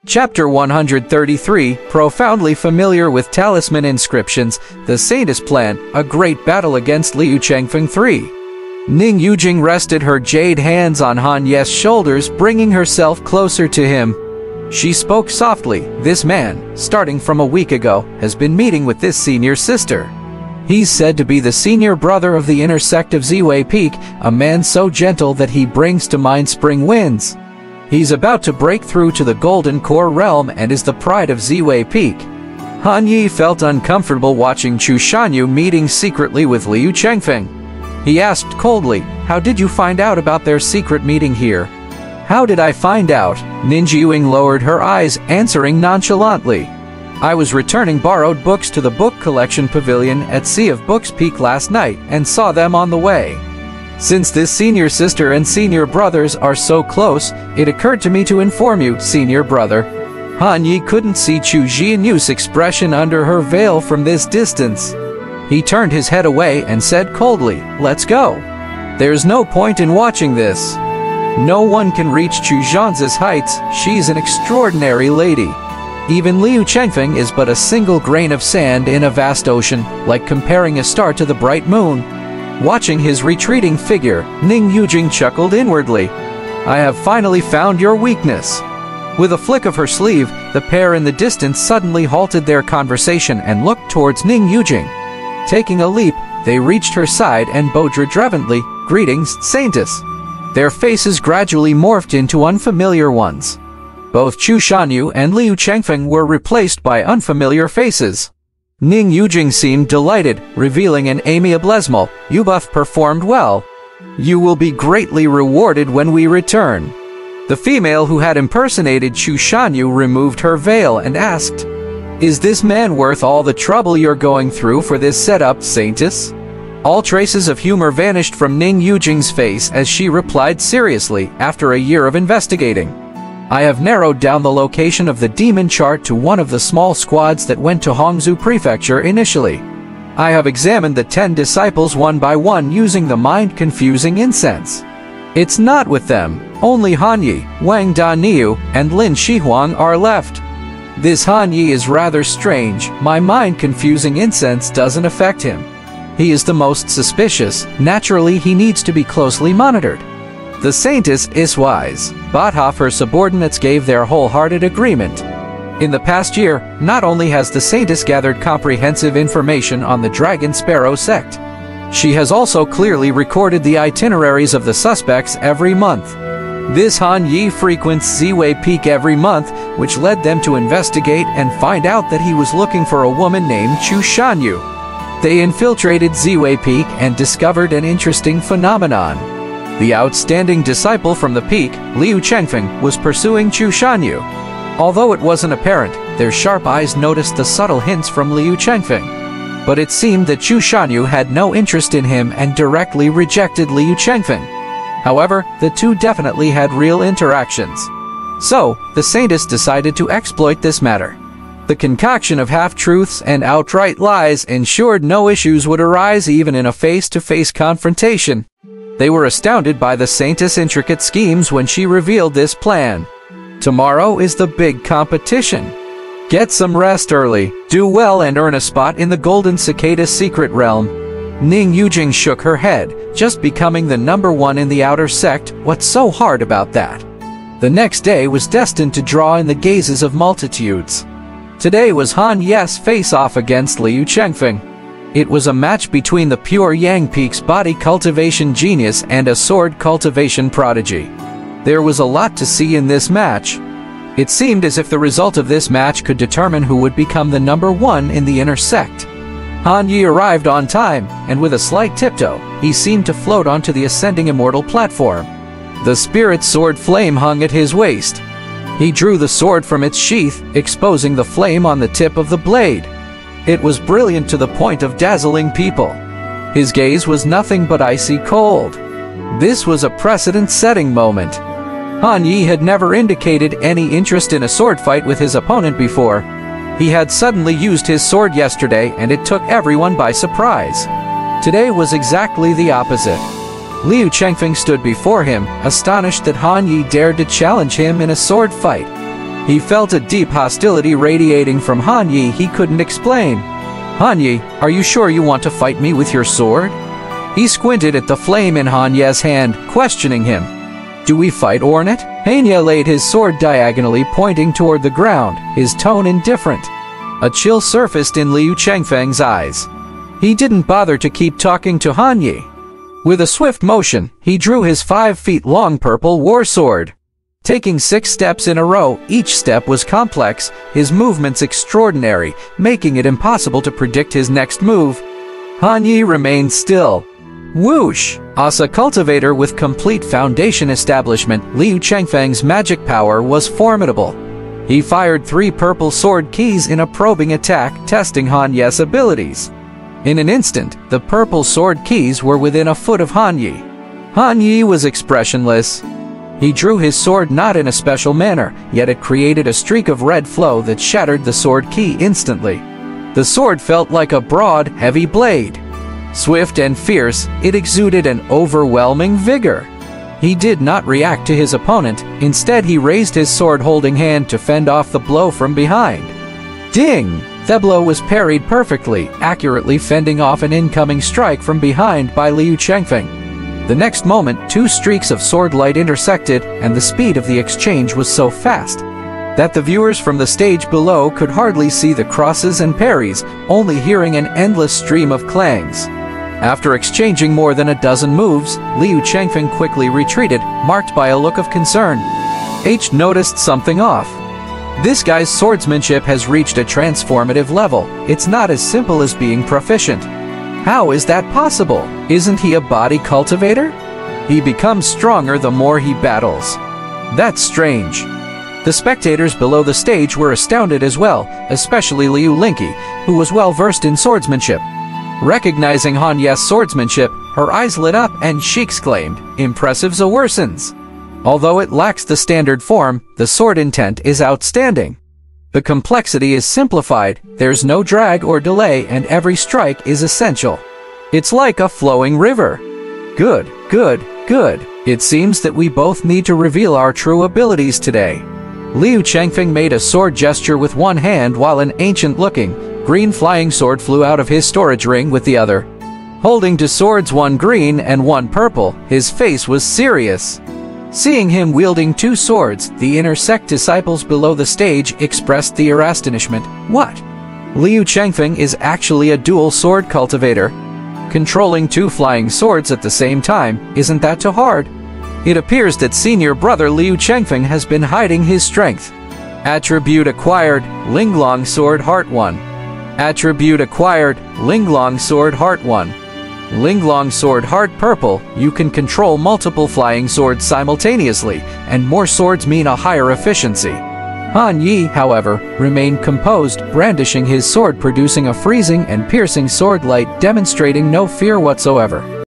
Chapter 133, profoundly familiar with talisman inscriptions, the Saint's plan, a great battle against Liu Chengfeng III. Ning Yujing rested her jade hands on Han Ye's shoulders, bringing herself closer to him. She spoke softly. This man, starting from a week ago, has been meeting with this senior sister. He's said to be the senior brother of the inner sect of Ziwei Peak, a man so gentle that he brings to mind spring winds. He's about to break through to the Golden Core realm and is the pride of Ziwei Peak. Han Yi felt uncomfortable watching Chu Shanyu meeting secretly with Liu Chengfeng. He asked coldly, "How did you find out about their secret meeting here?" "How did I find out?" Ninjiuing lowered her eyes, answering nonchalantly. "I was returning borrowed books to the book collection pavilion at Sea of Books Peak last night and saw them on the way. Since this senior sister and senior brothers are so close, it occurred to me to inform you, senior brother." Han Yi couldn't see Chu Jianyu's expression under her veil from this distance. He turned his head away and said coldly, "Let's go. There's no point in watching this. No one can reach Chu Zhanzi's heights. She's an extraordinary lady. Even Liu Chengfeng is but a single grain of sand in a vast ocean, like comparing a star to the bright moon." Watching his retreating figure, Ning Yujing chuckled inwardly. "I have finally found your weakness." With a flick of her sleeve, the pair in the distance suddenly halted their conversation and looked towards Ning Yujing. Taking a leap, they reached her side and bowed reverently, "Greetings, Saintess." Their faces gradually morphed into unfamiliar ones. Both Chu Shanyu and Liu Chengfeng were replaced by unfamiliar faces. Ning Yujing seemed delighted, revealing an amiable smile. "You both performed well. You will be greatly rewarded when we return." The female who had impersonated Chu Shanyu removed her veil and asked, "Is this man worth all the trouble you're going through for this setup, Saintess?" All traces of humor vanished from Ning Yujing's face as she replied seriously, "After a year of investigating, I have narrowed down the location of the demon chart to one of the small squads that went to Hongzhou Prefecture initially. I have examined the 10 disciples one by one using the mind-confusing incense. It's not with them. Only Han Yi, Wang Daniu, and Lin Shihuang are left. This Han Yi is rather strange. My mind-confusing incense doesn't affect him. He is the most suspicious. Naturally, he needs to be closely monitored." The Saintess is wise. Bothoff, her subordinates, gave their wholehearted agreement. In the past year, not only has the Saintess gathered comprehensive information on the Dragon Sparrow sect, she has also clearly recorded the itineraries of the suspects every month. This Han Yi frequents Ziwei Peak every month, which led them to investigate and find out that he was looking for a woman named Chu Shanyu. They infiltrated Ziwei Peak and discovered an interesting phenomenon. The outstanding disciple from the peak, Liu Chengfeng, was pursuing Chu Shanyu. Although it wasn't apparent, their sharp eyes noticed the subtle hints from Liu Chengfeng. But it seemed that Chu Shanyu had no interest in him and directly rejected Liu Chengfeng. However, the two definitely had real interactions. So, the Saintess decided to exploit this matter. The concoction of half-truths and outright lies ensured no issues would arise even in a face-to-face confrontation. They were astounded by the Saintess' intricate schemes when she revealed this plan. Tomorrow is the big competition. Get some rest early, do well and earn a spot in the Golden Cicada secret realm. Ning Yujing shook her head. Just becoming the #1 in the outer sect, what's so hard about that? The next day was destined to draw in the gazes of multitudes. Today was Han Ye's face-off against Liu Chengfeng. It was a match between the pure Yang Peak's body cultivation genius and a sword cultivation prodigy. There was a lot to see in this match. It seemed as if the result of this match could determine who would become the #1 in the inner sect. Han Yi arrived on time, and with a slight tiptoe, he seemed to float onto the ascending immortal platform. The spirit sword flame hung at his waist. He drew the sword from its sheath, exposing the flame on the tip of the blade. It was brilliant to the point of dazzling people. His gaze was nothing but icy cold. This was a precedent-setting moment. Han Yi had never indicated any interest in a sword fight with his opponent before. He had suddenly used his sword yesterday and it took everyone by surprise. Today was exactly the opposite. Liu Chengfeng stood before him, astonished that Han Yi dared to challenge him in a sword fight. He felt a deep hostility radiating from Han Yi he couldn't explain. Han Yi, are you sure you want to fight me with your sword? He squinted at the flame in Han Ye's hand, questioning him. Do we fight or not? Han Ye laid his sword diagonally pointing toward the ground, his tone indifferent. A chill surfaced in Liu Chengfeng's eyes. He didn't bother to keep talking to Han Yi. With a swift motion, he drew his 5-feet-long purple war sword. Taking 6 steps in a row, each step was complex, his movements extraordinary, making it impossible to predict his next move. Han Yi remained still. Whoosh! As a cultivator with complete foundation establishment, Liu Chengfeng's magic power was formidable. He fired 3 purple sword keys in a probing attack, testing Han Ye's abilities. In an instant, the purple sword keys were within a foot of Han Yi. Han Yi was expressionless. He drew his sword not in a special manner, yet it created a streak of red flow that shattered the sword key instantly. The sword felt like a broad, heavy blade. Swift and fierce, it exuded an overwhelming vigor. He did not react to his opponent, instead he raised his sword-holding hand to fend off the blow from behind. Ding! The blow was parried perfectly, accurately fending off an incoming strike from behind by Liu Chengfeng. The next moment, 2 streaks of sword light intersected, and the speed of the exchange was so fast that the viewers from the stage below could hardly see the crosses and parries, only hearing an endless stream of clangs. After exchanging more than a dozen moves, Liu Chengfeng quickly retreated, marked by a look of concern. H noticed something off. This guy's swordsmanship has reached a transformative level. It's not as simple as being proficient. How is that possible? Isn't he a body cultivator? He becomes stronger the more he battles. That's strange. The spectators below the stage were astounded as well, especially Liu Linky, who was well versed in swordsmanship. Recognizing Han Ye's swordsmanship, her eyes lit up and she exclaimed, "Impressive Zawersons!" Although it lacks the standard form, the sword intent is outstanding. The complexity is simplified, there's no drag or delay, and every strike is essential. It's like a flowing river. Good, good, good. It seems that we both need to reveal our true abilities today. Liu Chengfeng made a sword gesture with one hand while an ancient-looking, green flying sword flew out of his storage ring with the other. Holding two swords, one green and one purple, his face was serious. Seeing him wielding 2 swords, the inner sect disciples below the stage expressed their astonishment. What? Liu Chengfeng is actually a dual sword cultivator. Controlling 2 flying swords at the same time, isn't that too hard? It appears that senior brother Liu Chengfeng has been hiding his strength. Attribute acquired, Langlang Sword Heart 1. Attribute acquired, Langlang Sword Heart 1. Langlang Sword Heart Purple, you can control multiple flying swords simultaneously, and more swords mean a higher efficiency. Han Yi, however, remained composed, brandishing his sword, producing a freezing and piercing sword light, demonstrating no fear whatsoever.